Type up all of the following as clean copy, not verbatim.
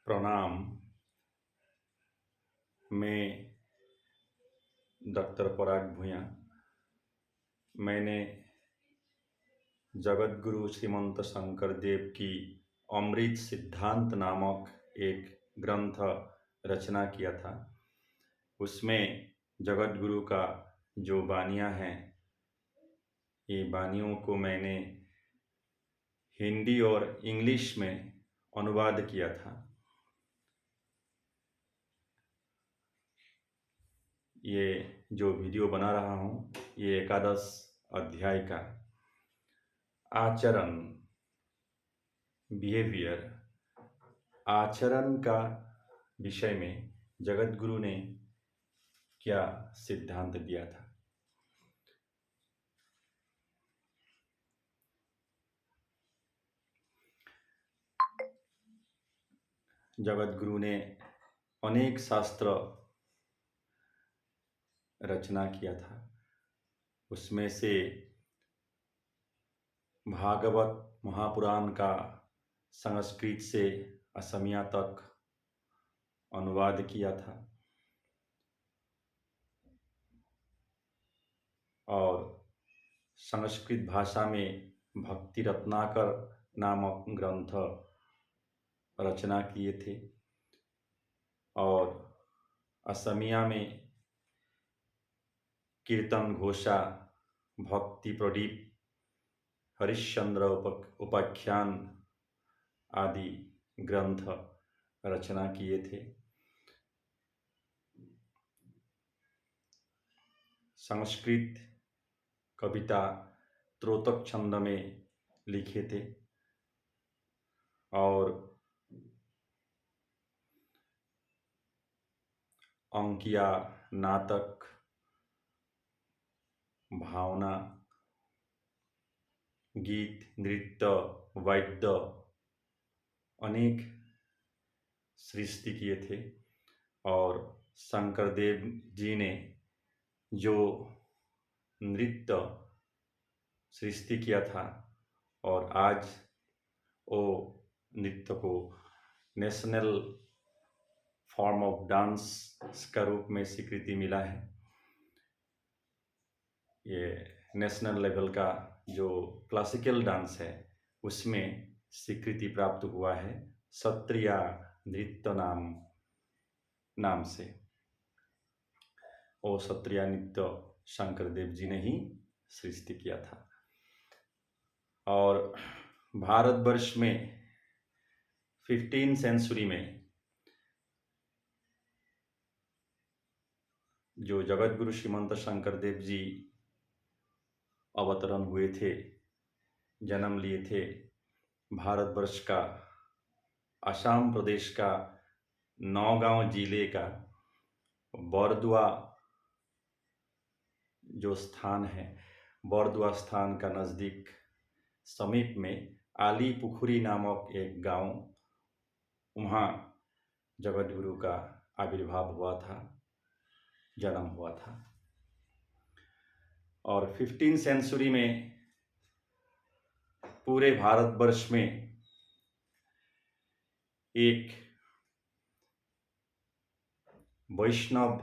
प्रणाम। मैं डॉक्टर पराग भूया। मैंने जगत गुरु श्रीमंत शंकर देव की अमृत सिद्धांत नामक एक ग्रंथ रचना किया था। उसमें जगत गुरु का जो बानियाँ हैं, ये बानियों को मैंने हिंदी और इंग्लिश में अनुवाद किया था। ये जो वीडियो बना रहा हूँ, ये एकादश अध्याय का आचरण, बिहेवियर, आचरण का विषय में जगत गुरु ने क्या सिद्धांत दिया था। जगत गुरु ने अनेक शास्त्र रचना किया था। उसमें से भागवत महापुराण का संस्कृत से असमिया तक अनुवाद किया था और संस्कृत भाषा में भक्ति रत्नाकर नामक ग्रंथ रचना किए थे और असमिया में कीर्तन घोषा, भक्ति प्रदीप, हरिश्चंद्र उपाख्यान आदि ग्रंथ रचना किए थे। संस्कृत कविता त्रोतक छंद में लिखे थे और अंकिया, नाटक, भावना, गीत, नृत्य, वाद्य अनेक सृष्टि किए थे और शंकर देव जी ने जो नृत्य सृष्टि किया था और आज वो नृत्य को नेशनल फॉर्म ऑफ डांस का रूप में स्वीकृति मिला है। ये नेशनल लेवल का जो क्लासिकल डांस है उसमें स्वीकृति प्राप्त हुआ है सत्रिय नृत्य नाम से। और सत्रिय नृत्य शंकर देव जी ने ही सृष्टि किया था और भारतवर्ष में 15वीं सेंचुरी में जो जगत गुरु श्रीमंत शंकर देव जी अवतरण हुए थे, जन्म लिए थे, भारतवर्ष का असम प्रदेश का नौगांव जिले का बरदुआ जो स्थान है, बरदुआ स्थान का नज़दीक समीप में आली पुखुरी नामक एक गांव, वहाँ जगत गुरु का आविर्भाव हुआ था, जन्म हुआ था। और 15वीं सेंचुरी में पूरे भारतवर्ष में एक वैष्णव,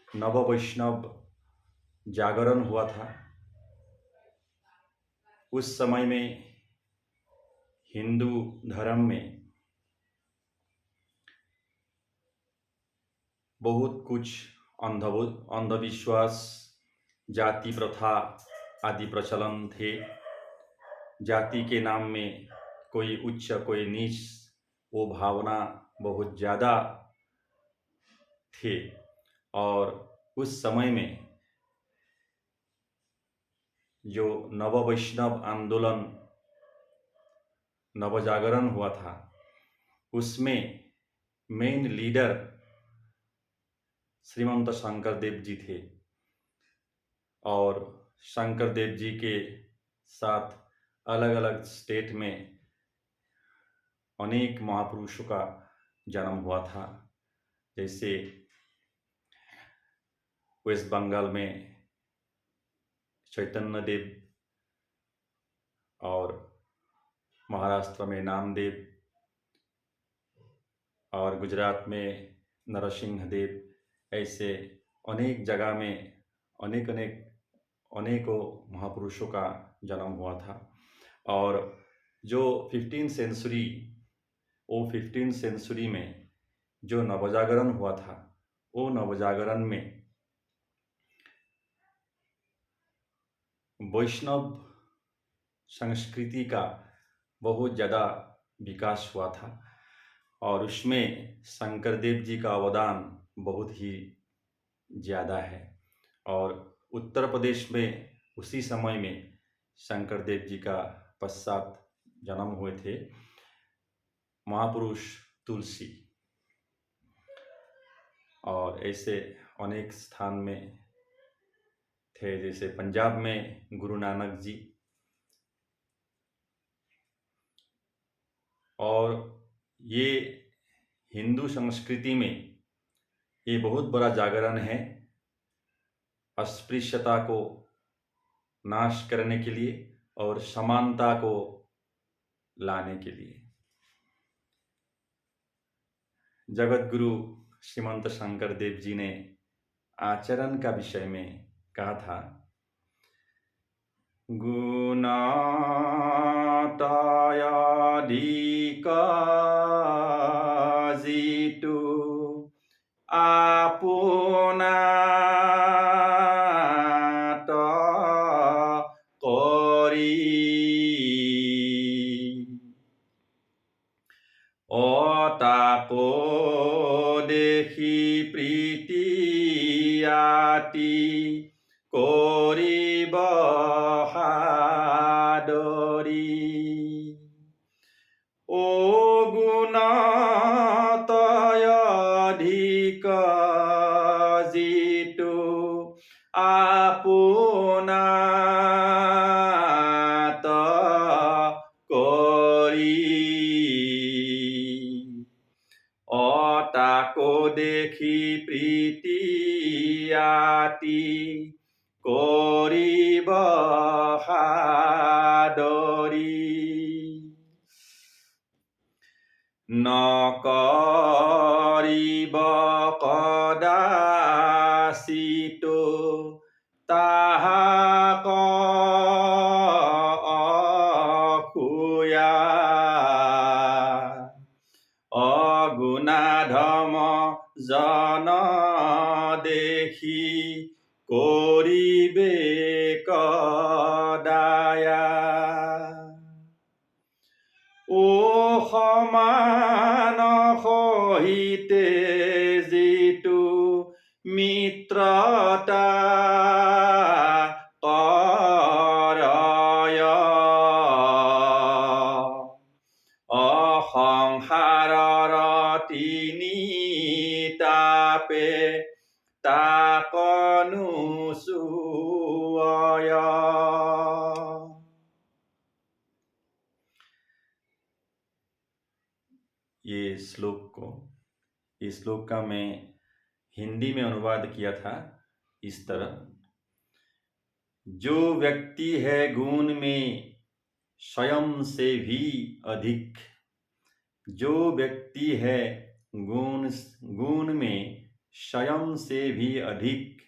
नव वैष्णव जागरण हुआ था। उस समय में हिंदू धर्म में बहुत कुछ अंधविश्वास, जाति प्रथा आदि प्रचलन थे। जाति के नाम में कोई उच्च कोई नीच, वो भावना बहुत ज़्यादा थे और उस समय में जो नव वैष्णव आंदोलन, नव जागरण हुआ था, उसमें मेन लीडर श्रीमंत शंकर देव जी थे और शंकर देव जी के साथ अलग अलग स्टेट में अनेक महापुरुषों का जन्म हुआ था। जैसे वेस्ट बंगाल में चैतन्य देव और महाराष्ट्र में नामदेव, और गुजरात में नरसिंह देव, ऐसे अनेक जगह में अनेक अनेक अनेकों महापुरुषों का जन्म हुआ था। और जो 15th सेंचुरी, वो 15th सेंचुरी में जो नवजागरण हुआ था, वो नवजागरण में वैष्णव संस्कृति का बहुत ज़्यादा विकास हुआ था और उसमें शंकर देव जी का अवदान बहुत ही ज़्यादा है। और उत्तर प्रदेश में उसी समय में शंकर देव जी का पश्चात जन्म हुए थे महापुरुष तुलसी। और ऐसे अनेक स्थान में थे, जैसे पंजाब में गुरु नानक जी। और ये हिंदू संस्कृति में ये बहुत बड़ा जागरण है अस्पृश्यता को नाश करने के लिए और समानता को लाने के लिए। जगत गुरु श्रीमंत शंकर देव जी ने आचरण का विषय में कहा था, गुणातायाधिकाजितु आपनात करी অতাকো দেখি প্রীতি আতি করিব সাদরি ও গুণতয় অধিক যিটো আপোনাত কৰি অতাকো দেখি প্রীতি আতি করিব সাদরি নকৰিব কদাচিত তাহাক অসূয়া অগুণাধম জন দেখি কৰিবে কদায়া ও সমান সহিতে যিটো মিত্ৰতা কৰয় অসংসাৰৰ তিনি তাপে তাকনো চুয়। इस श्लोक का मैं हिंदी में अनुवाद किया था इस तरह, जो व्यक्ति है गुण में स्वयं से भी अधिक, जो व्यक्ति है गुण में स्वयं से भी अधिक,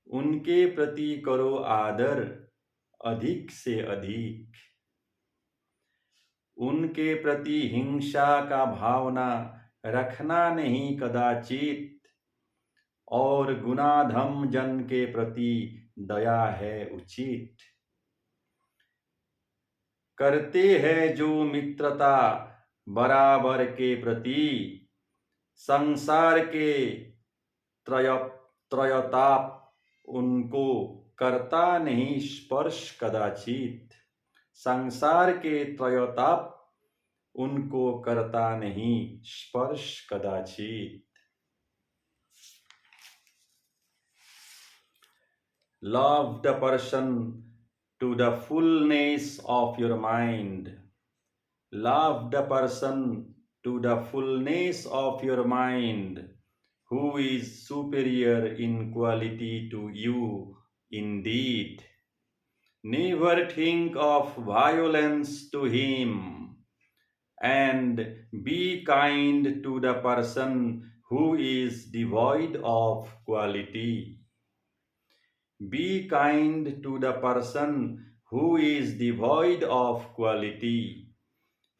उनके प्रति करो आदर अधिक से अधिक, उनके प्रति हिंसा का भावना रखना नहीं कदाचित, और गुणाधम जन के प्रति दया है उचित। करते हैं जो मित्रता बराबर के प्रति, संसार के त्रयताप उनको करता नहीं स्पर्श कदाचित, संसार के त्रयताप उनको करता नहीं स्पर्श कदाचित। Love the person to the fullness of your mind. Love the person to the fullness of your mind, who is superior in quality to you indeed. Never think of violence to him. and be kind to the person who is devoid of quality. Be kind to the person who is devoid of quality.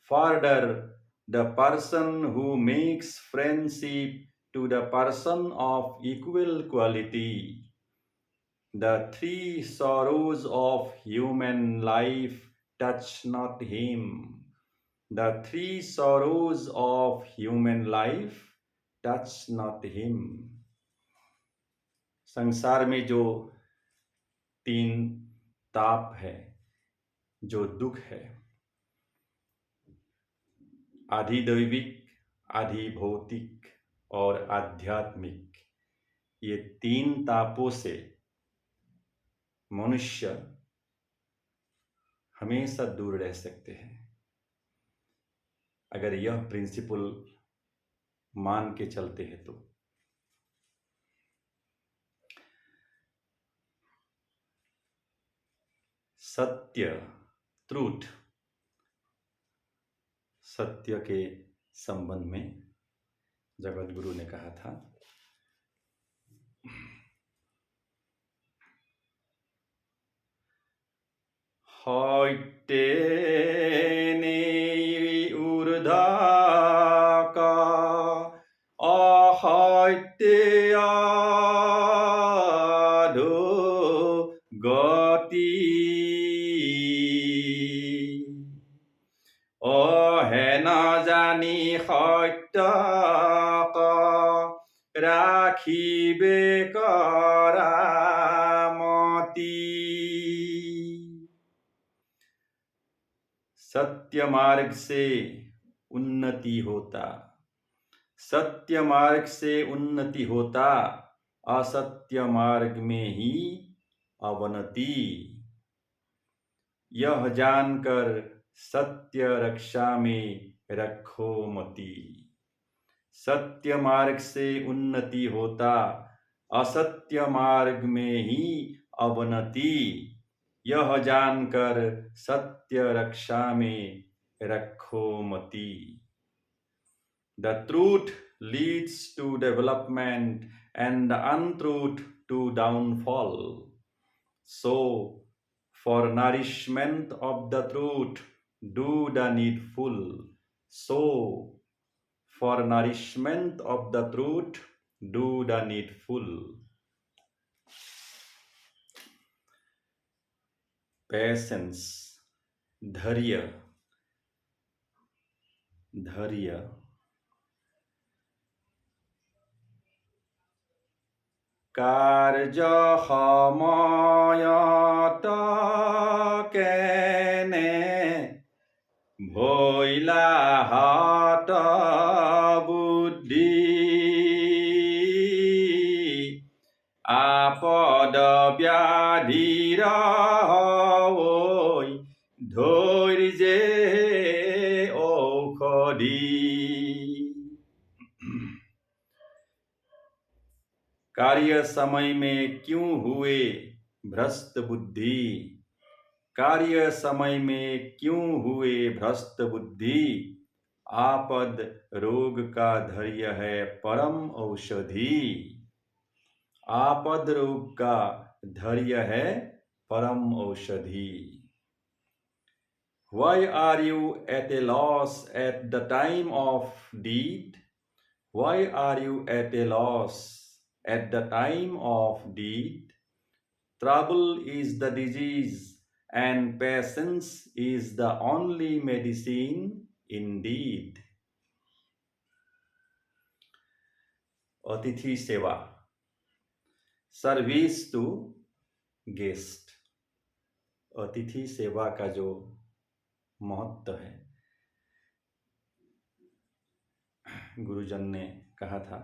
Further, the person who makes friendship to the person of equal quality. The three sorrows of human life touch not him. The three sorrows of human life touch not him. संसार में जो तीन ताप है, जो दुख है, आधि दैविक, आधि भौतिक और आध्यात्मिक, ये तीन तापों से मनुष्य हमेशा दूर रह सकते हैं अगर यह प्रिंसिपल मान के चलते हैं तो। सत्य, ट्रूथ, सत्य के संबंध में जगत गुरु ने कहा था, हौटेने ऊर्ध्वका अहैते अधो गति अहे न जानी सत्यक राखिबे करामती। सत्य मार्ग से उन्नति होता, सत्य मार्ग से उन्नति होता, असत्य मार्ग में ही अवनति। यह जानकर सत्य रक्षा में रखो मति। सत्य मार्ग से उन्नति होता, असत्य मार्ग में ही अवनति। यह जानकर सत्य रक्षा में रखो मति। The truth leads to development and the untruth to downfall. So, for nourishment of the truth, do the needful. So, for nourishment of the truth, do the needful. Patience, धैर्य, धैर्य कार्य সময়ত केने भइला हात बुद्धि आपद व्याधिर होइ धैर्य औषधि। कार्य समय में क्यों हुए भ्रष्ट बुद्धि, कार्य समय में क्यों हुए भ्रष्ट बुद्धि। आपद रोग का धैर्य है परम औषधि। आपद रोग का धैर्य है परम औषधि। Why are you at a loss at the time of deed? Why are you at a loss at the time of deed? Trouble is the disease and patience is the only medicine indeed. अतिथि सेवा, service to guest. अतिथि सेवा का जो महत्व है, गुरुजन ने कहा था,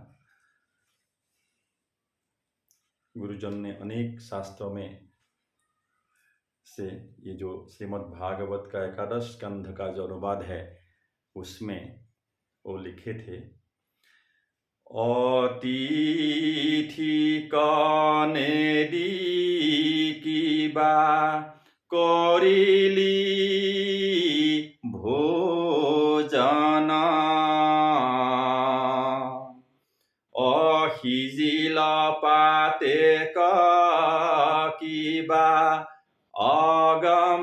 गुरुजन ने अनेक शास्त्रों में से ये जो श्रीमद् भागवत का एकादश स्कंध का जो अनुवाद है उसमें वो लिखे थे, अतिथि कनेदी किबा करिली भोजन जना অহিজিল পাতে কিবা অগম্যাগমন।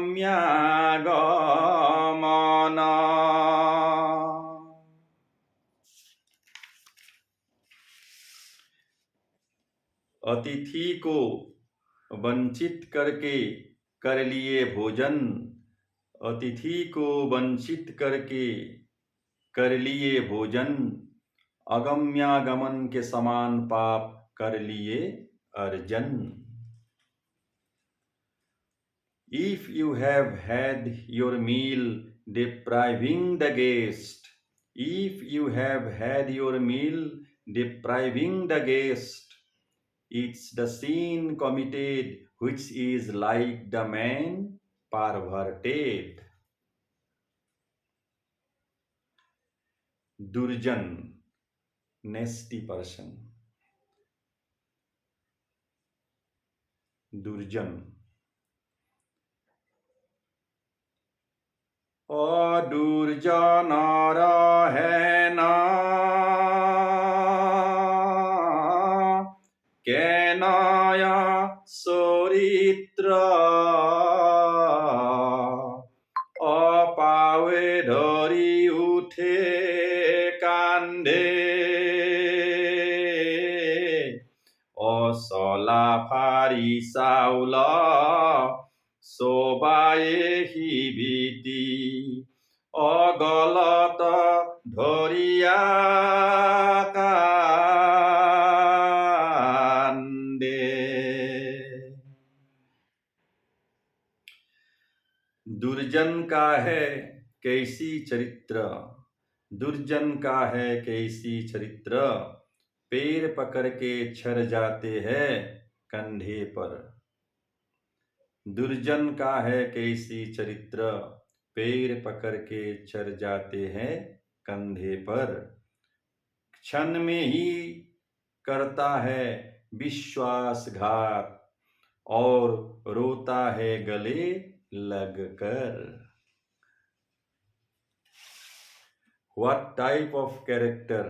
अतिथि को वंचित करके कर लिए भोजन, अतिथि को वंचित करके कर लिए भोजन, अगम्यागमन के समान पाप कर लिए अर्जन। If you have had your meal depriving the guest, if you have had your meal depriving the guest, it's the sin committed which is like the man perverted. दुर्जन, nasty person. दुर्जन, दुर्जनर है ना केनाया चरित्र, अपावे धरी उठे कांधे, असला फारी चाउल চবায়ে শিবিতি, অগলত ধৰিয়া কান্দে। दुर्जन का है कैसी चरित्र, दुर्जन का है कैसी चरित्र, पैर पकड़ के छर जाते हैं कंधे पर। दुर्जन का है कैसी चरित्र, पैर पकड़ के चढ़ जाते हैं कंधे पर। क्षण में ही करता है विश्वासघात और रोता है गले लगकर। What type of character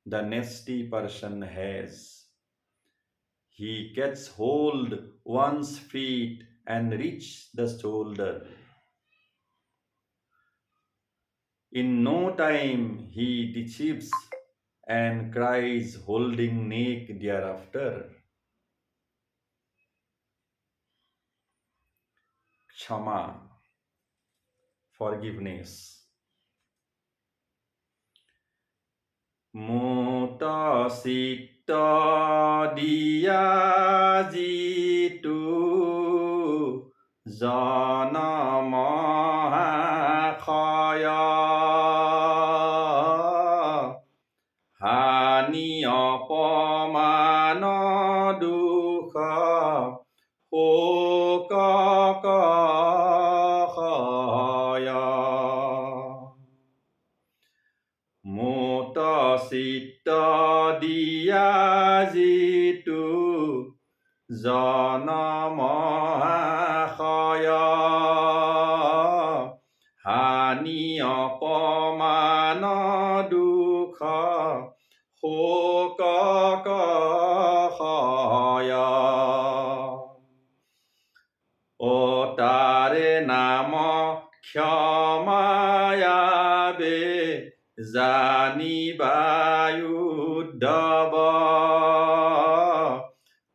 the nasty person has? He gets hold one's feet and reach the shoulder. In no time he deceives and cries holding neck thereafter. Kshama, forgiveness. Mota sikta diya jitu janama khaya, hani apamana dukha hoka khaya। Mota sita diya jitu janama khaya, hani apamana dukha hoka khaya। O tare nama क्षमायाबे জানিবায়ুদ্ধব,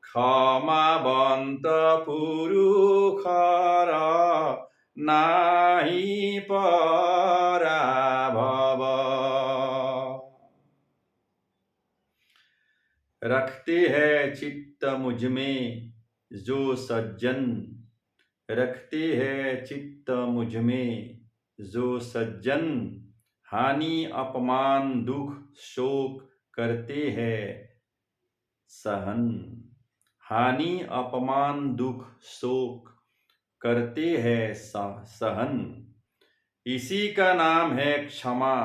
ক্ষমাবন্ত পুরুষৰ নাহি পৰাভৱ। रखते हैं चित्त मुझ में जो सज्जन, रखते हैं चित्त मुझ में जो सज्जन, हानि अपमान दुख शोक करते हैं सहन। हानि अपमान दुख शोक करते हैं सहन। इसी का नाम है क्षमा,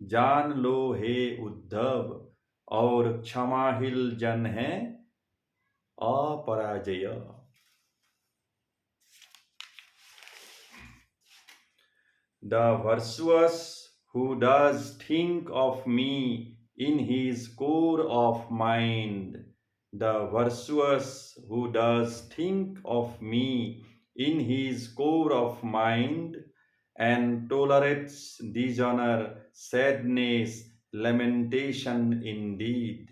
जान लो हे उद्धव, और क्षमाशील जन है अपराजय। The virtuous who does think of me in his core of mind, the virtuous who does think of me in his core of mind, and tolerates dishonor, sadness, lamentation indeed.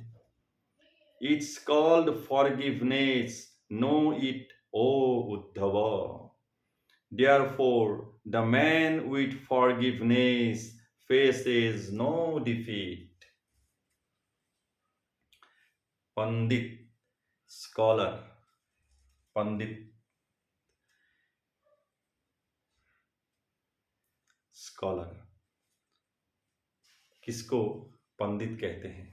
It's called forgiveness. Know it, O Uddhava. Therefore, the man with forgiveness faces no defeat. Pandit, scholar, Pandit, scholar. किसको पंडित कहते हैं?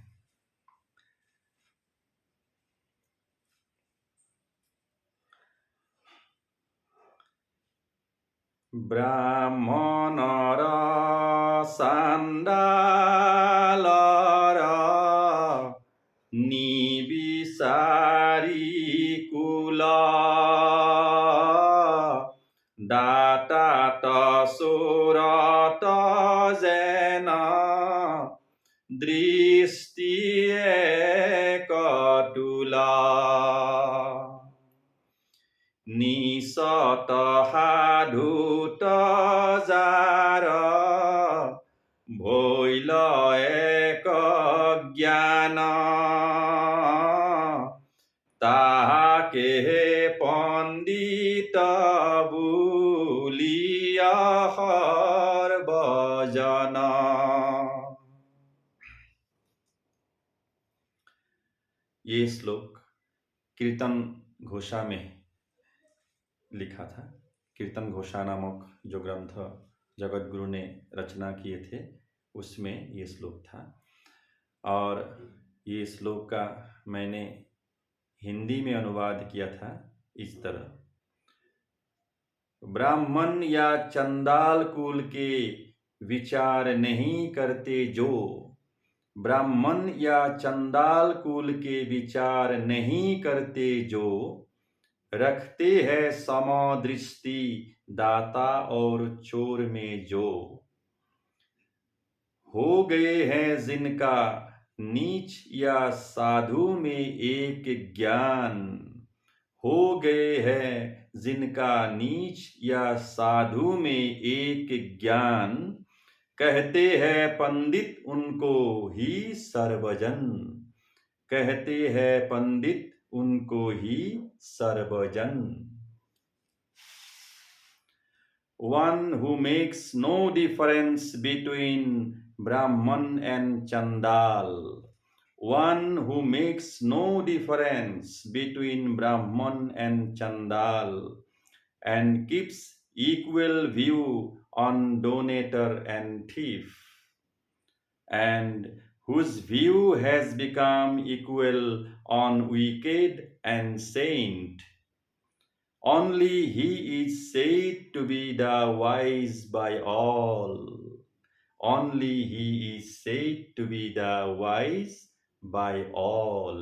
ब्राह्मणर साण्डालर निबिसारी कुल दातात सुरत जेन दृष्टि एकतुला निसत साधुत jar भैल एक ज्ञान ताहाके पंडित बुलिया हरभजन। ये श्लोक कीर्तन घोषा में लिखा था। कीर्तन घोषा नामक जो ग्रंथ जगत गुरु ने रचना किए थे उसमें ये श्लोक था। और ये श्लोक का मैंने हिंदी में अनुवाद किया था इस तरह: ब्राह्मण या चंडाल कुल के विचार नहीं करते जो, ब्राह्मण या चंडाल कुल के विचार नहीं करते जो, रखते हैं समदृष्टि दाता और चोर में जो, हो गए हैं जिनका नीच या साधु में एक ज्ञान, हो गए हैं जिनका नीच या साधु में एक ज्ञान, कहते हैं पंडित उनको ही सर्वजन, कहते हैं पंडित उनको ही सर्वजन। One who makes no difference between Brahman and Chandal, one who makes no difference between Brahman and Chandal, and keeps equal view on donator and thief, and whose view has become equal on wicked and saint. Only he is said to be the wise by all. Only he is said to be the wise by all.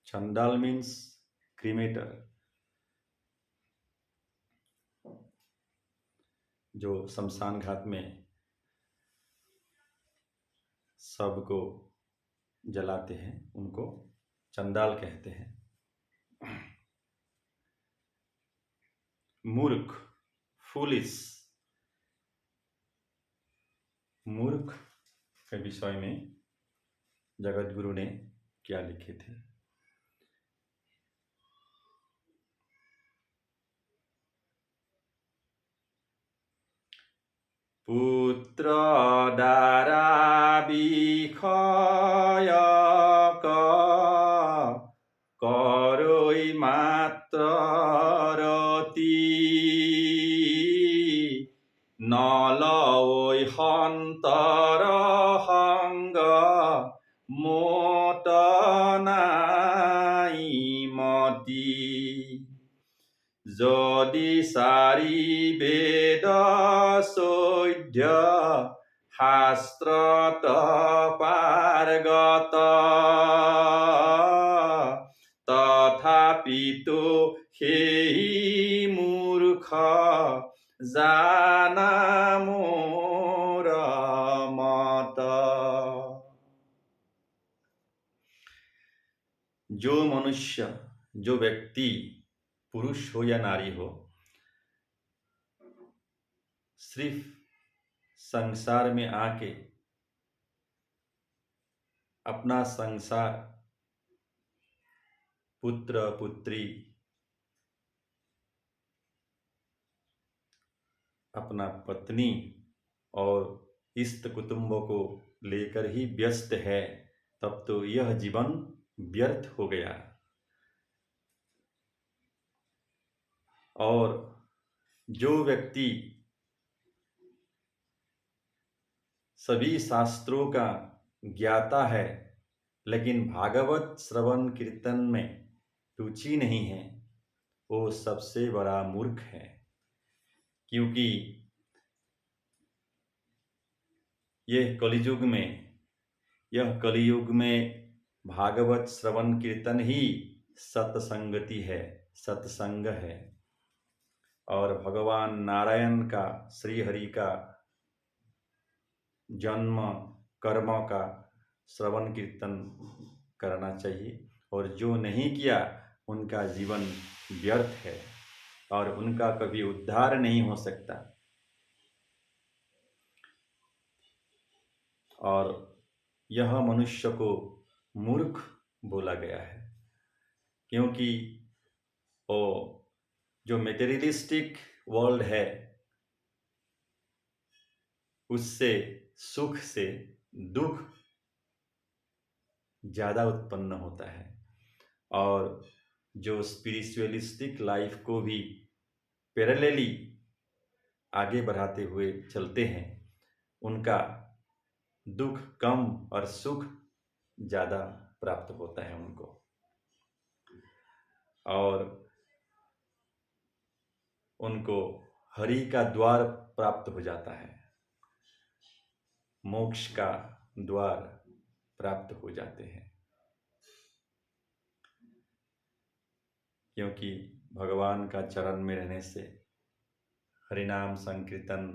Chandal means cremator, जो शमशान घाट में सबको जलाते हैं उनको चंडाल कहते हैं। मूर्ख, फूलिश, मूर्ख के विषय में जगत गुरु ने क्या लिखे थे? पुत्र द्वारा विषयक करई मात्र रति, नलवै हन्तर हंग मोट नाई मति, যদি সারি বেদ সৈধ্য শাস্ত্রত পারগত, তথাপিতো সেই মূর্খ जाना मोर मत। जो मनुष्य, जो व्यक्ति, पुरुष हो या नारी हो, सिर्फ संसार में आके अपना संसार, पुत्र पुत्री, अपना पत्नी और इष्ट कुटुंबों को लेकर ही व्यस्त है, तब तो यह जीवन व्यर्थ हो गया। और जो व्यक्ति सभी शास्त्रों का ज्ञाता है लेकिन भागवत श्रवण कीर्तन में रुचि नहीं है, वो सबसे बड़ा मूर्ख है। क्योंकि यह कलियुग में भागवत श्रवण कीर्तन ही सत्संगति है, सत्संग है। और भगवान नारायण का, श्री हरि का जन्म कर्म का श्रवण कीर्तन करना चाहिए। और जो नहीं किया उनका जीवन व्यर्थ है और उनका कभी उद्धार नहीं हो सकता। और यह मनुष्य को मूर्ख बोला गया है, क्योंकि वो जो मेटेरियलिस्टिक वर्ल्ड है उससे, सुख से दुख ज़्यादा उत्पन्न होता है। और जो स्पिरिचुअलिस्टिक लाइफ को भी पैरेलली आगे बढ़ाते हुए चलते हैं, उनका दुख कम और सुख ज़्यादा प्राप्त होता है उनको। और उनको हरि का द्वार प्राप्त हो जाता है, मोक्ष का द्वार प्राप्त हो जाते हैं। क्योंकि भगवान का चरण में रहने से, हरिनाम संकीर्तन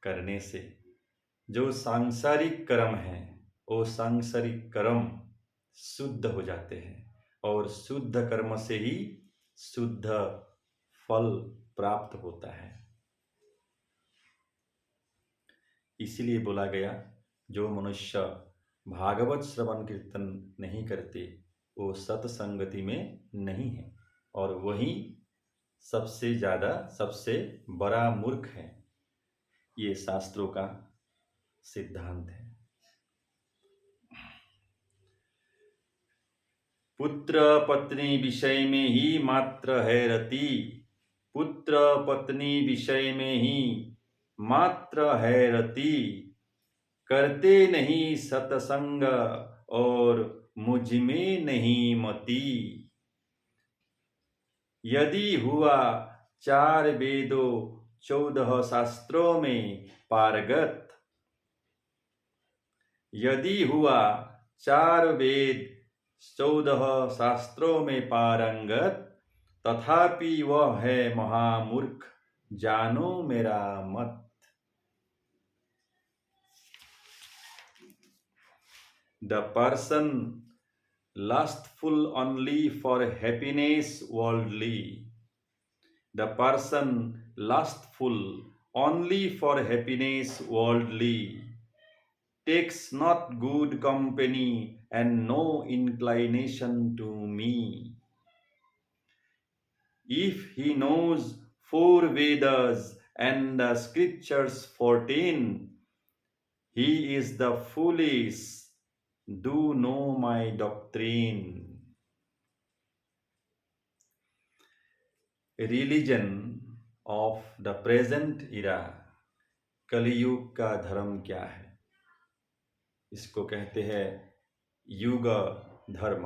करने से जो सांसारिक कर्म है वो सांसारिक कर्म शुद्ध हो जाते हैं। और शुद्ध कर्म से ही शुद्ध फल प्राप्त होता है। इसीलिए बोला गया, जो मनुष्य भागवत श्रवण कीर्तन नहीं करते वो सत्संगति में नहीं है, और वही सबसे ज़्यादा, सबसे बड़ा मूर्ख है। ये शास्त्रों का सिद्धांत है। पुत्र पत्नी विषय में ही मात्र है रति, पुत्र पत्नी विषय में ही मात्र है रति, करते नहीं सत्संग और मुझ में नहीं मति। यदि हुआ 4 वेदों 14 शास्त्रों में पारगत, यदि हुआ 4 वेद 14 शास्त्रों में पारंगत, तथापि वह है महामूर्ख, जानो मेरा मत। The person lustful only for happiness worldly, the person lustful only for happiness worldly, takes not good company and no inclination to me. If he knows 4 Vedas and the scriptures 14, he is the foolish, do know my doctrine. Religion of the present era, कलियुग का धर्म क्या है? इसको कहते हैं युग धर्म।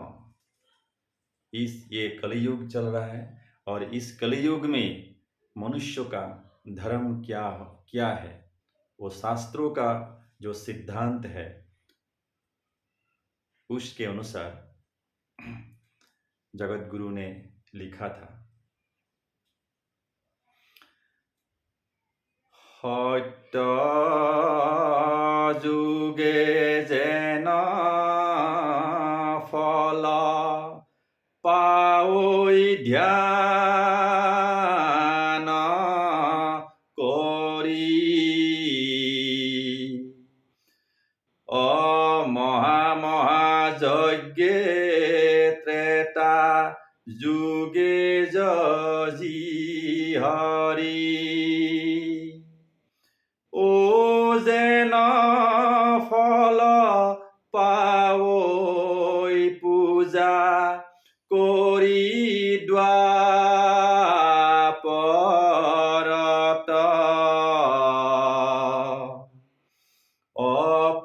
ये कलियुग चल रहा है और इस कलियुग में मनुष्य का धर्म क्या है, वो शास्त्रों का जो सिद्धांत है उसके अनुसार जगत गुरु ने लिखा था। সত্য যুগে যেন ফল পাৱৈ ধ্যান কৰি মহাযজ্ঞে ত্ৰেতা যুগে যজি হৰি ও যেন ফল পাৱৈ পূজা কৰি দ্বাপৰত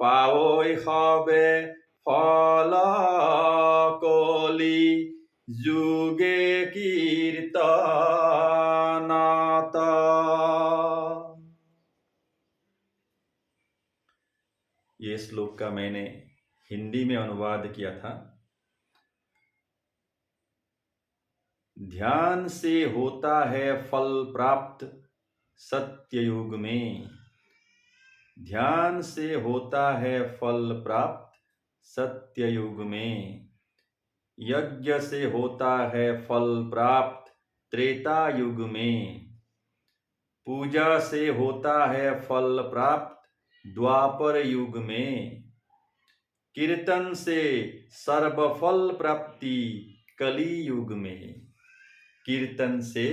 পাৱৈ সবে ফল কলি যুগে কীৰ্তনত। ये श्लोक का मैंने हिंदी में अनुवाद किया था। ध्यान से होता है फल प्राप्त सत्ययुग में। ध्यान से होता है फल प्राप्त सत्ययुग में। यज्ञ से होता है फल प्राप्त त्रेता युग में। पूजा से होता है फल प्राप्त द्वापर युग में। कीर्तन से सर्वफल प्राप्ति कली युग में। कीर्तन से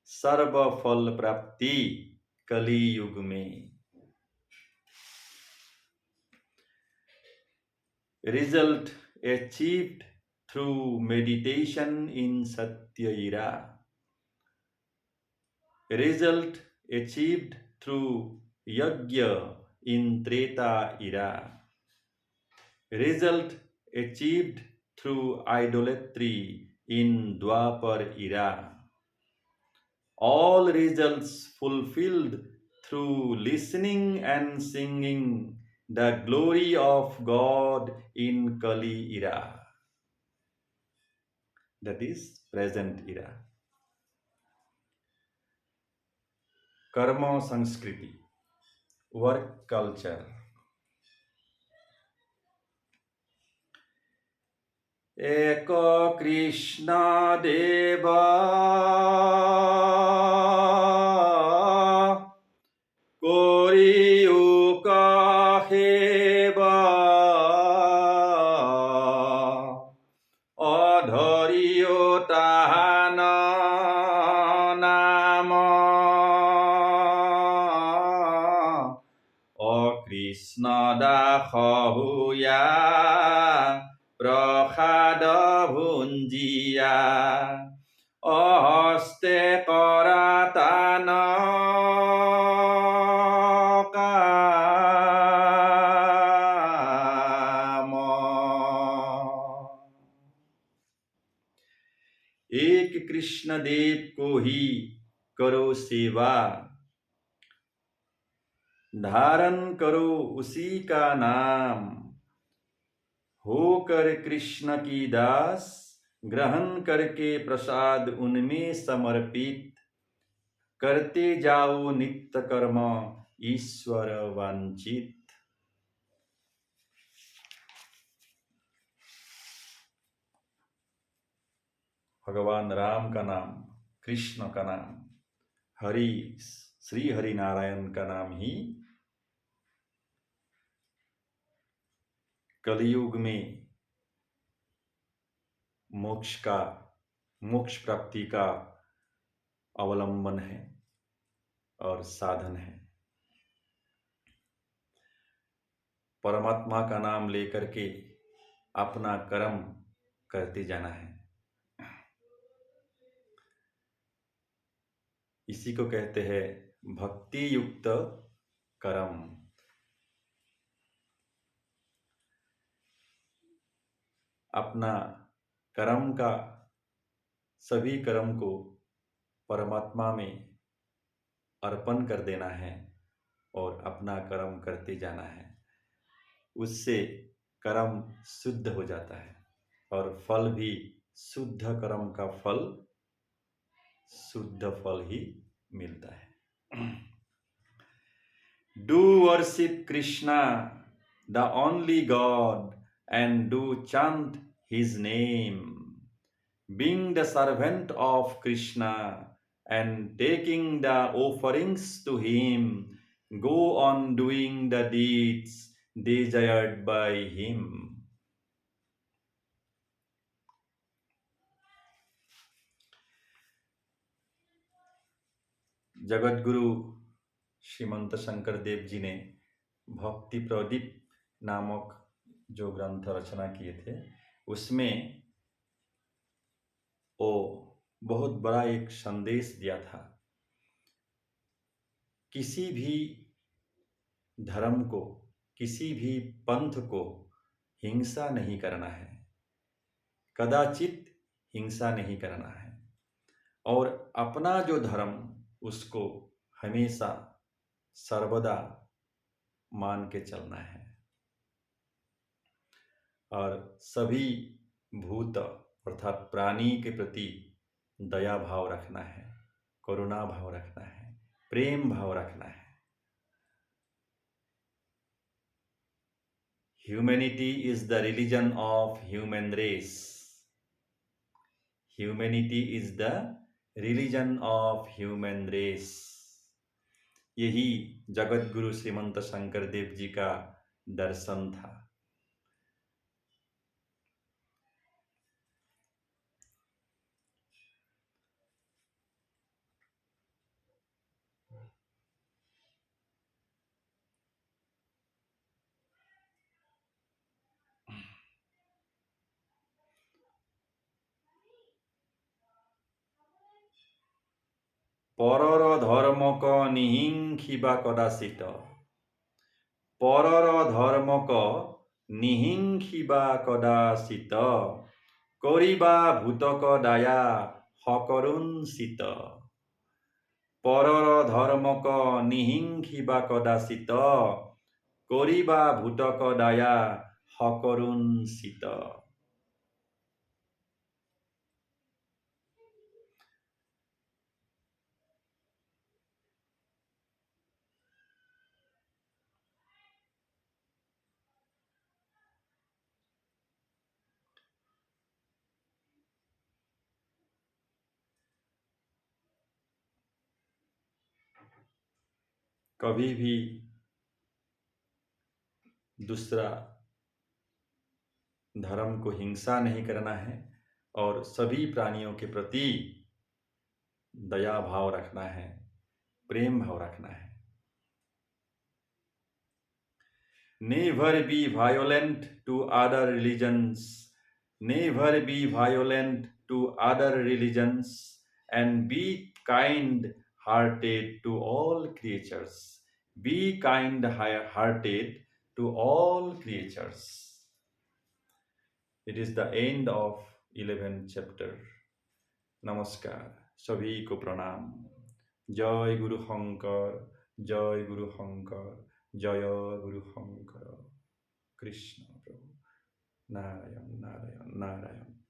सर्वफल प्राप्ति कली युग में। Result achieved through meditation in Satya era. Result achieved through Yajna in Treta era. Result achieved through idolatry in Dwapar era. All results fulfilled through listening and singing the glory of God in Kali era. That is present era. Karma Sanskriti, work culture. एक कृष्ण देव chorio काहेब अधरियो ताहान नाम অকৃষ্ণ দাস হুয়া প্ৰসাদ ভুঞ্জিয়া অহস্তে কৰা তান কাম। एक कृष्ण देव को ही करो सेवा, धारण करो उसी का नाम। होकर कृष्ण की दास ग्रहण करके प्रसाद उनमें समर्पित करते जाओ नित्य कर्म ईश्वर वांछित। भगवान राम का नाम, कृष्ण का नाम, हरि श्री हरि नारायण का नाम ही कलियुग में मोक्ष प्राप्ति का अवलंबन है और साधन है। परमात्मा का नाम लेकर के अपना कर्म करते जाना है। इसी को कहते हैं भक्ति युक्त कर्म। अपना कर्म का सभी कर्म को परमात्मा में अर्पण कर देना है और अपना कर्म करते जाना है। उससे कर्म शुद्ध हो जाता है और फल भी शुद्ध कर्म का फल शुद्ध फल ही मिलता है। Do worship Krishna, the only God, and do chant his name. Being the servant of Krishna and taking the offerings to him, go on doing the deeds desired by him. Jagat Guru श्रीमंत शंकर देव जी ने भक्ति प्रदीप नामक जो ग्रंथ रचना किए थे, उसमें वो बहुत बड़ा एक संदेश दिया था। किसी भी धर्म को, किसी भी पंथ को हिंसा नहीं करना है, कदाचित हिंसा नहीं करना है, और अपना जो धर्म उसको हमेशा सर्वदा मान के चलना है, और सभी भूत अर्थात प्राणी के प्रति दया भाव रखना है, करुणा भाव रखना है, प्रेम भाव रखना है। Humanity is the religion of human race. Humanity is the religion of human race. यही जगत गुरु श्रीमंत शंकर देव जी का दर्शन था। परर धर्मक निहिंखिबा कदाचित, परर धर्मक निहिंखिबा कदाचित, करिबा भूतक दाया हकरुंसित। परर धर्मक निहिंखिबा कदाचित, करिबा भूतक दाया हकरुंसित। कभी भी दूसरा धर्म को हिंसा नहीं करना है, और सभी प्राणियों के प्रति दया भाव रखना है, प्रेम भाव रखना है। Never be violent to other religions. Never be violent to other religions, and be kind-hearted to all creatures. Be kind-hearted to all creatures. It is the end of 11th chapter. नमस्कार, सभी को प्रणाम। जय गुरु शंकर, जय गुरु शंकर, जय गुरु शंकर। कृष्ण प्रभु। नारायण नारायण नारायण।